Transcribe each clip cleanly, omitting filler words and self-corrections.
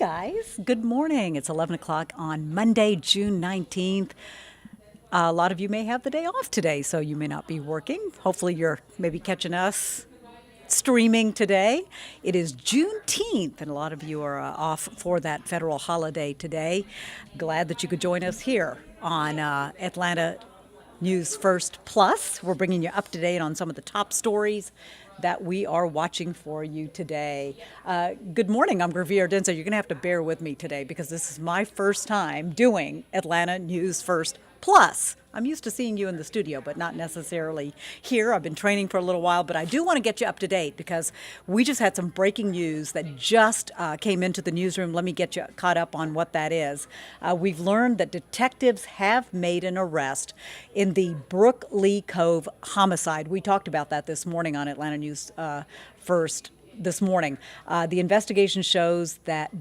guys. Good morning. It's 11 o'clock on Monday, June 19th. A lot of you may have the day off today, so you may not be working. Hopefully, you're maybe catching us streaming today. It is Juneteenth, and a lot of you are off for that federal holiday today. Glad that you could join us here on Atlanta News First Plus. We're bringing you up to date on some of the top stories that we are watching for you today. Good morning, I'm Gurvir Dhindsa. You're going to have to bear with me today because this is my first time doing Atlanta News First Plus. I'm used to seeing you in the studio, but not necessarily here. I've been training for a little while, but I do want to get you up to date because we just had some breaking news that just came into the newsroom. Let me get you caught up on what that is. We've learned that detectives have made an arrest in the Brook Lee Cove homicide. We talked about that this morning on Atlanta News First. This morning. The investigation shows that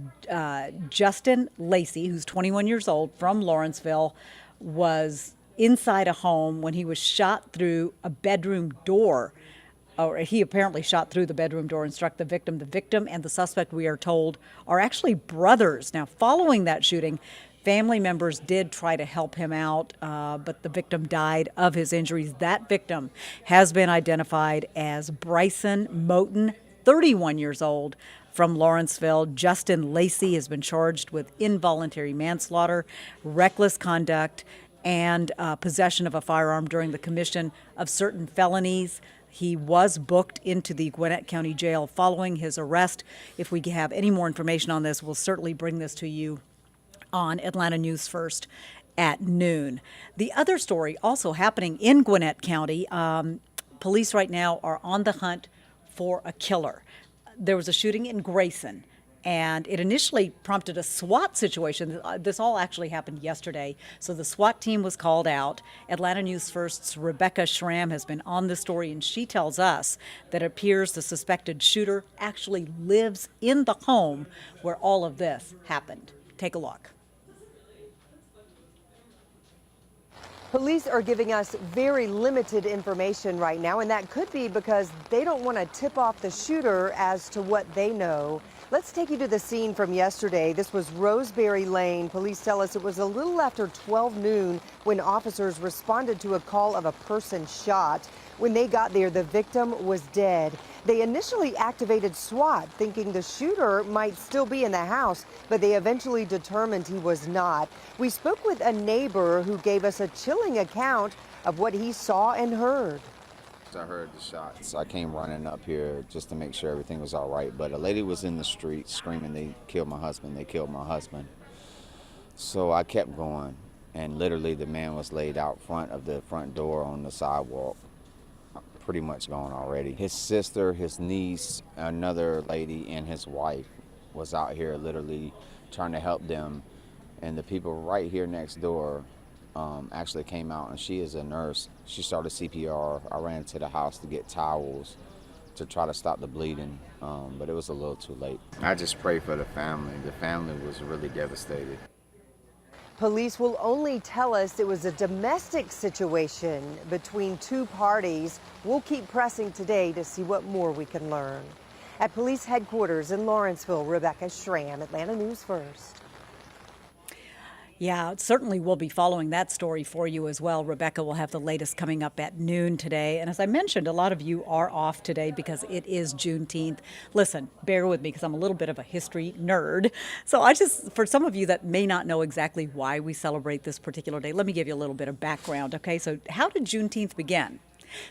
Justin Lacey, who's 21 years old, from Lawrenceville, was inside a home when he was shot through a bedroom door. Or he apparently shot through the bedroom door and struck the victim. The victim and the suspect, we are told, are actually brothers. Now, following that shooting, family members did try to help him out, but the victim died of his injuries. That victim has been identified as Bryson Moten, 31 years old, from Lawrenceville. Justin Lacey has been charged with involuntary manslaughter, reckless conduct, and possession of a firearm during the commission of certain felonies. He was booked into the Gwinnett County Jail following his arrest. If we have any more information on this, we'll certainly bring this to you on Atlanta News First at noon. The other story also happening in Gwinnett County, police right now are on the hunt for a killer. There was a shooting in Grayson, and it initially prompted a SWAT situation. This all actually happened yesterday. So the SWAT team was called out. Atlanta News First's Rebecca Schramm has been on this story, and she tells us that it appears the suspected shooter actually lives in the home where all of this happened. Take a look. Police are giving us very limited information right now, and that could be because they don't want to tip off the shooter as to what they know. Let's take you to the scene from yesterday. This was Roseberry Lane. Police tell us it was a little after 12 noon when officers responded to a call of a person shot. When they got there, the victim was dead. They initially activated SWAT, thinking the shooter might still be in the house, but they eventually determined he was not. We spoke with a neighbor who gave us a chilling account of what he saw and heard. I heard the shots. I came running up here just to make sure everything was all right, but a lady was in the street screaming, "They killed my husband, they killed my husband." So I kept going, and literally the man was laid out front of the front door on the sidewalk, pretty much gone already. His sister, his niece, another lady, and his wife was out here literally trying to help them, and the people right here next door actually came out, and she is a nurse. She started CPR. I ran to the house to get towels to try to stop the bleeding, but it was a little too late. I just pray for the family. The family was really devastated. Police will only tell us it was a domestic situation between two parties. We'll keep pressing today to see what more we can learn. At police headquarters in Lawrenceville, Rebecca Schramm, Atlanta News First. Yeah, certainly we'll be following that story for you as well. Rebecca will have the latest coming up at noon today. And as I mentioned, a lot of you are off today because it is Juneteenth. Listen, bear with me because I'm a little bit of a history nerd. So for some of you that may not know exactly why we celebrate this particular day, let me give you a little bit of background, okay? So how did Juneteenth begin?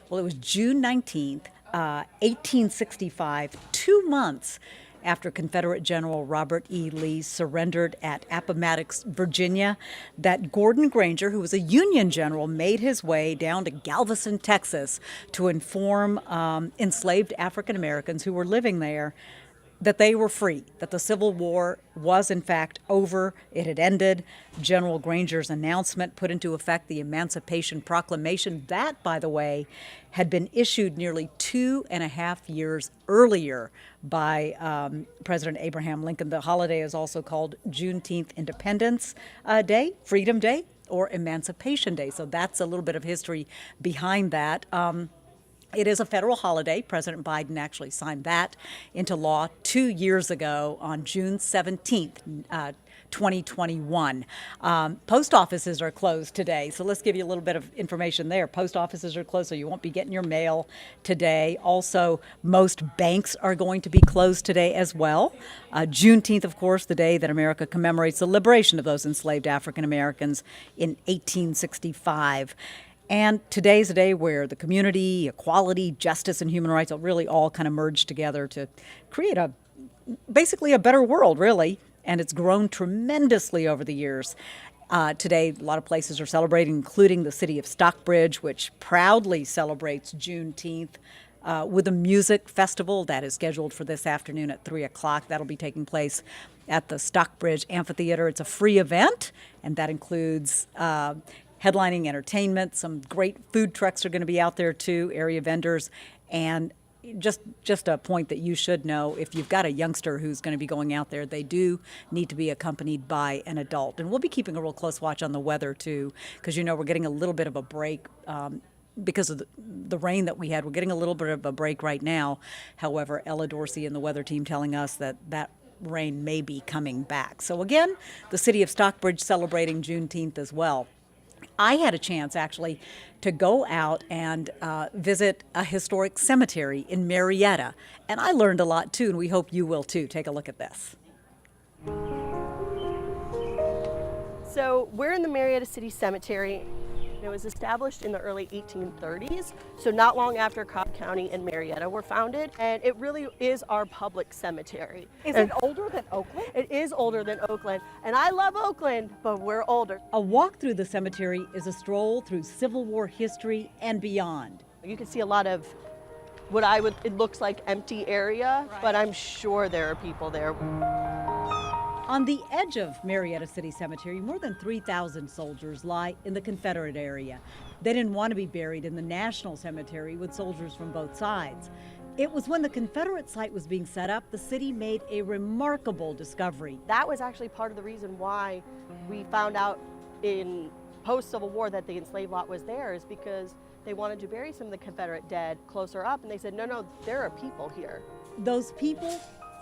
Well, it was June 19th, 1865, 2 months after Confederate General Robert E. Lee surrendered at Appomattox, Virginia, that Gordon Granger, who was a Union general, made his way down to Galveston, Texas, to inform enslaved African Americans who were living there that they were free, that the Civil War was in fact over. It had ended. General Granger's announcement put into effect the Emancipation Proclamation. That, by the way, had been issued nearly 2.5 years earlier by President Abraham Lincoln. The holiday is also called Juneteenth Independence Day, Freedom Day, or Emancipation Day. So that's a little bit of history behind that. It is a federal holiday. President Biden actually signed that into law 2 years ago on June 17th, 2021. Post offices are closed today, so let's give you a little bit of information there. Post offices are closed, so you won't be getting your mail today. Also, most banks are going to be closed today as well. Juneteenth, of course, the day that America commemorates the liberation of those enslaved African Americans in 1865. And today's a day where the community, equality, justice, and human rights will really all kind of merge together to create basically a better world, really. And it's grown tremendously over the years. Today, a lot of places are celebrating, including the city of Stockbridge, which proudly celebrates Juneteenth with a music festival that is scheduled for this afternoon at 3 o'clock. That'll be taking place at the Stockbridge Amphitheater. It's a free event, and that includes headlining entertainment. Some great food trucks are going to be out there too, area vendors, and just a point that you should know, if you've got a youngster who's going to be going out there, they do need to be accompanied by an adult. And we'll be keeping a real close watch on the weather too, because we're getting a little bit of a break because of the rain that we had. We're getting a little bit of a break right now. However, Ella Dorsey and the weather team telling us that rain may be coming back. So again, the city of Stockbridge celebrating Juneteenth as well. I had a chance, actually, to go out and visit a historic cemetery in Marietta. And I learned a lot, too, and we hope you will, too. Take a look at this. So we're in the Marietta City Cemetery. It was established in the early 1830s, so not long after Cobb County and Marietta were founded, and it really is our public cemetery. Is it older than Oakland? It is older than Oakland, and I love Oakland, but we're older. A walk through the cemetery is a stroll through Civil War history and beyond. You can see a lot of it looks like empty area, right, but I'm sure there are people there. On the edge of Marietta City Cemetery, more than 3,000 soldiers lie in the Confederate area. They didn't want to be buried in the National Cemetery with soldiers from both sides. It was when the Confederate site was being set up, the city made a remarkable discovery. That was actually part of the reason why we found out in post-Civil War that the enslaved lot was there, is because they wanted to bury some of the Confederate dead closer up, and they said, no, there are people here. Those people,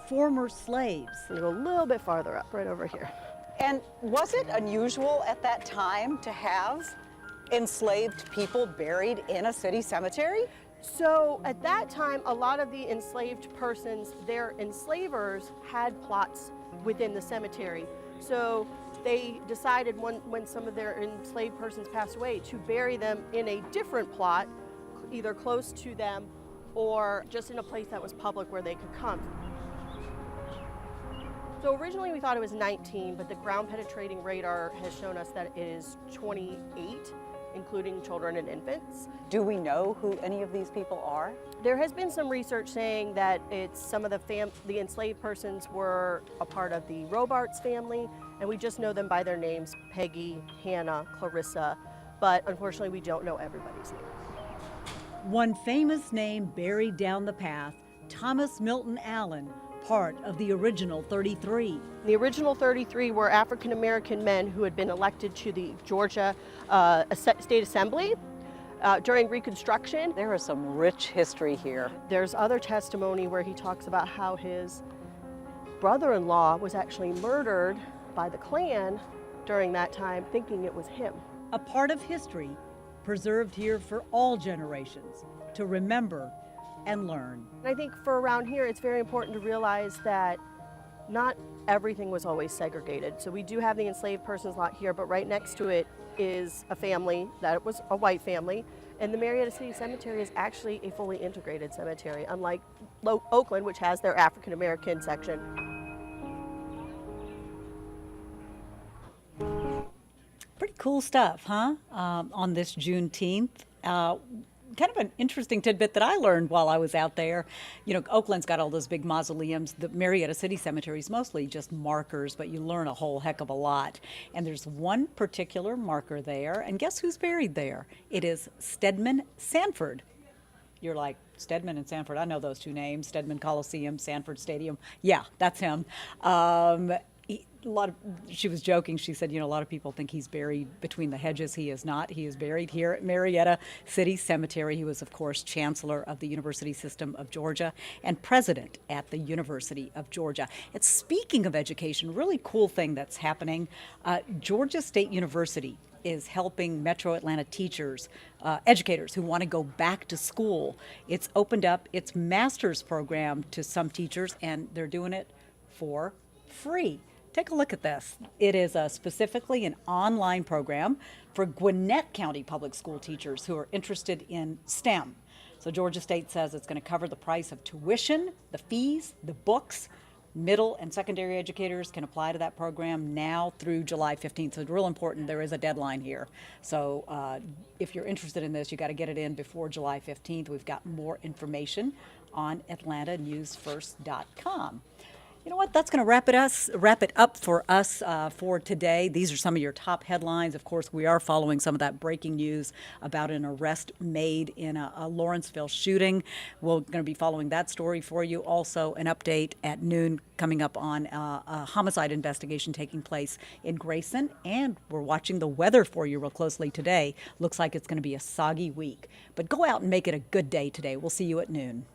former slaves. I'm gonna go a little bit farther up, right over here. And was it unusual at that time to have enslaved people buried in a city cemetery? So at that time, a lot of the enslaved persons, their enslavers had plots within the cemetery. So they decided when some of their enslaved persons passed away to bury them in a different plot, either close to them or just in a place that was public where they could come. So originally we thought it was 19, but the ground penetrating radar has shown us that it is 28, including children and infants. Do we know who any of these people are? There has been some research saying that it's some of the enslaved persons were a part of the Robarts family, and we just know them by their names, Peggy, Hannah, Clarissa, but unfortunately we don't know everybody's name. One famous name buried down the path, Thomas Milton Allen, part of the original 33. The original 33 were African American men who had been elected to the Georgia State Assembly during Reconstruction. There is some rich history here. There's other testimony where he talks about how his brother-in-law was actually murdered by the Klan during that time, thinking it was him. A part of history preserved here for all generations to remember and learn. I think for around here, it's very important to realize that not everything was always segregated. So we do have the enslaved persons lot here, but right next to it is a family that was a white family. And the Marietta City Cemetery is actually a fully integrated cemetery, unlike Oakland, which has their African American section. Pretty cool stuff, huh? On this Juneteenth. Kind of an interesting tidbit that I learned while I was out there. Oakland's got all those big mausoleums. The Marietta City Cemetery is mostly just markers, but you learn a whole heck of a lot. And there's one particular marker there, and guess who's buried there? It is Stedman Sanford. You're like, Stedman and Sanford, I know those two names, Stedman Coliseum, Sanford Stadium. Yeah, that's him. She was joking. She said, a lot of people think he's buried between the hedges. He is not. He is buried here at Marietta City Cemetery. He was, of course, Chancellor of the University System of Georgia and President at the University of Georgia. And speaking of education, really cool thing that's happening. Georgia State University is helping Metro Atlanta teachers, educators who want to go back to school. It's opened up its master's program to some teachers, and they're doing it for free. Take a look at this. It is specifically an online program for Gwinnett County Public School teachers who are interested in STEM. So Georgia State says it's going to cover the price of tuition, the fees, the books. Middle and secondary educators can apply to that program now through July 15th. So it's real important. There is a deadline here. So if you're interested in this, you got to get it in before July 15th. We've got more information on AtlantaNewsFirst.com. You know what? That's going to wrap it up for us for today. These are some of your top headlines. Of course, we are following some of that breaking news about an arrest made in a Lawrenceville shooting. We're going to be following that story for you. Also, an update at noon coming up on a homicide investigation taking place in Grayson. And we're watching the weather for you real closely today. Looks like it's going to be a soggy week. But go out and make it a good day today. We'll see you at noon.